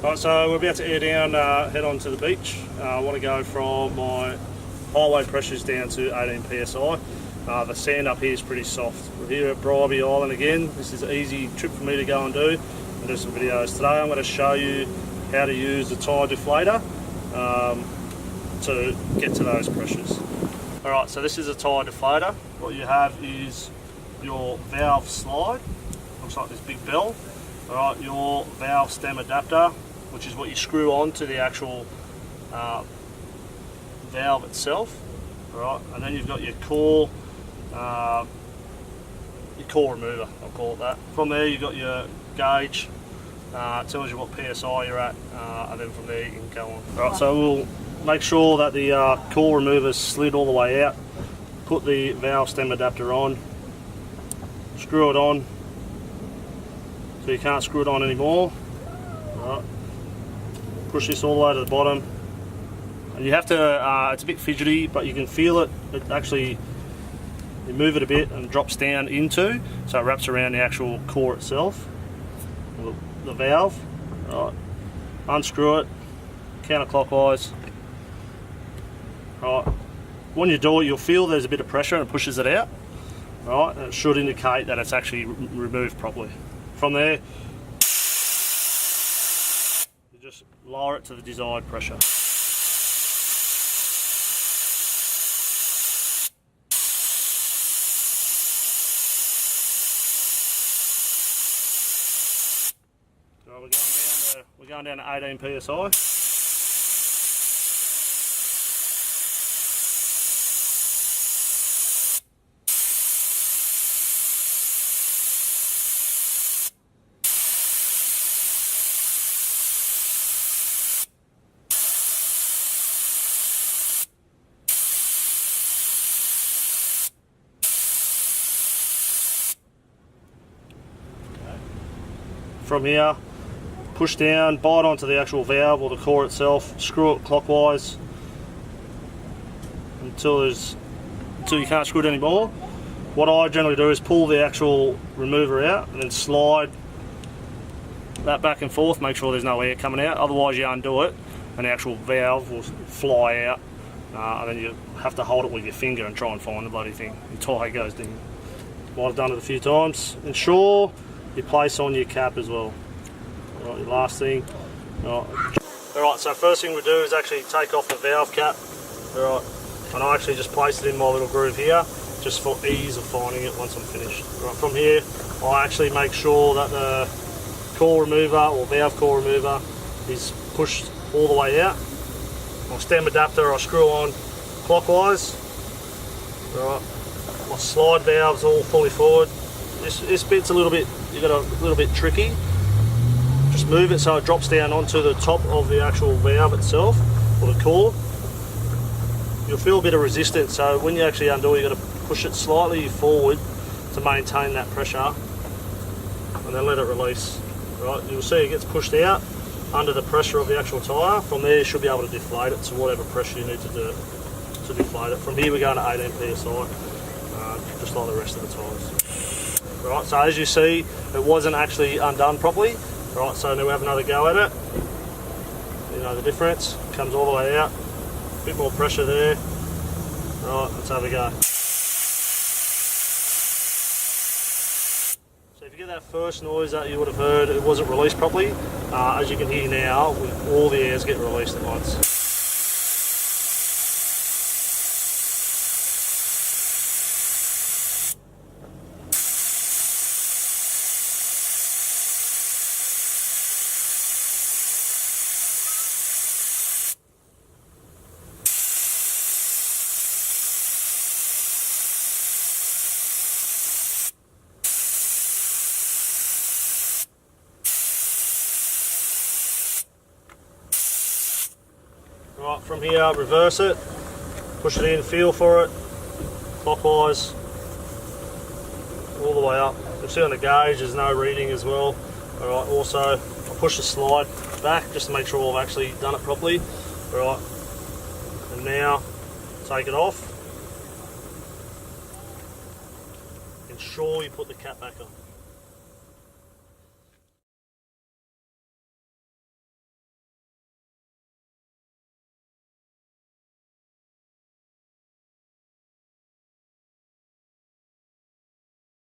Right, so we're about to air down, head on to the beach. I want to go from my highway pressures down to 18 psi. The sand up here is pretty soft. We're here at Bribey Island again. This is an easy trip for me to go and do some videos. Today I'm going to show you how to use the Tyre deflator to get to those pressures. Alright, so this is a Tyre deflator. What you have is your valve slide, looks like this big bell. Alright, your valve stem adapter, which is what you screw on to the actual valve itself. Alright, and then you've got your core remover, I'll call it that. From there you've got your gauge, it tells you what PSI you're at, and then from there you can go on. Alright, so we'll make sure that the core remover is slid all the way out, put the valve stem adapter on, screw it on, so you can't screw it on anymore. Right. Push this all the way to the bottom. And you have to, it's a bit fidgety, but you can feel it. It actually, you move it a bit and it drops down into, so it wraps around the actual core itself, the valve. Right. Unscrew it, counterclockwise. Right. When you do it, you'll feel there's a bit of pressure and it pushes it out. Right, and it should indicate that it's actually removed properly. From there, you just lower it to the desired pressure. So we're going down to 18 psi. From here, push down, bite onto the actual valve or the core itself, screw it clockwise until you can't screw it anymore. What I generally do is pull the actual remover out and then slide that back and forth, make sure there's no air coming out, otherwise you undo it and the actual valve will fly out, and then you have to hold it with your finger and try and find the bloody thing until it goes down. Might have done it a few times. Ensure you place on your cap as well. Right, your last thing. Alright, so first thing we do is actually take off the valve cap. Alright, and I actually just place it in my little groove here, just for ease of finding it once I'm finished. Right, from here, I actually make sure that the core remover or valve core remover is pushed all the way out. My stem adapter I screw on clockwise. Alright, my slide valve's all fully forward. This bit's a little bit tricky. Just move it so it drops down onto the top of the actual valve itself, or the core. You'll feel a bit of resistance, so when you actually undo it, you've got to push it slightly forward to maintain that pressure, and then let it release. Right, you'll see it gets pushed out under the pressure of the actual tyre. From there you should be able to deflate it to whatever pressure you need to do to deflate it. From here we're going to 18 psi, just like the rest of the tyres. Right, so as you see, it wasn't actually undone properly. Right, so now we have another go at it. You know the difference, comes all the way out. A bit more pressure there. Right, let's have a go. So if you get that first noise that you would have heard, it wasn't released properly. As you can hear now, all the airs get released at once. Right, from here, reverse it, push it in, feel for it, clockwise, all the way up. You'll see on the gauge there's no reading as well. Alright, also I'll push the slide back just to make sure I've actually done it properly. Alright, and now take it off. Ensure you put the cap back on.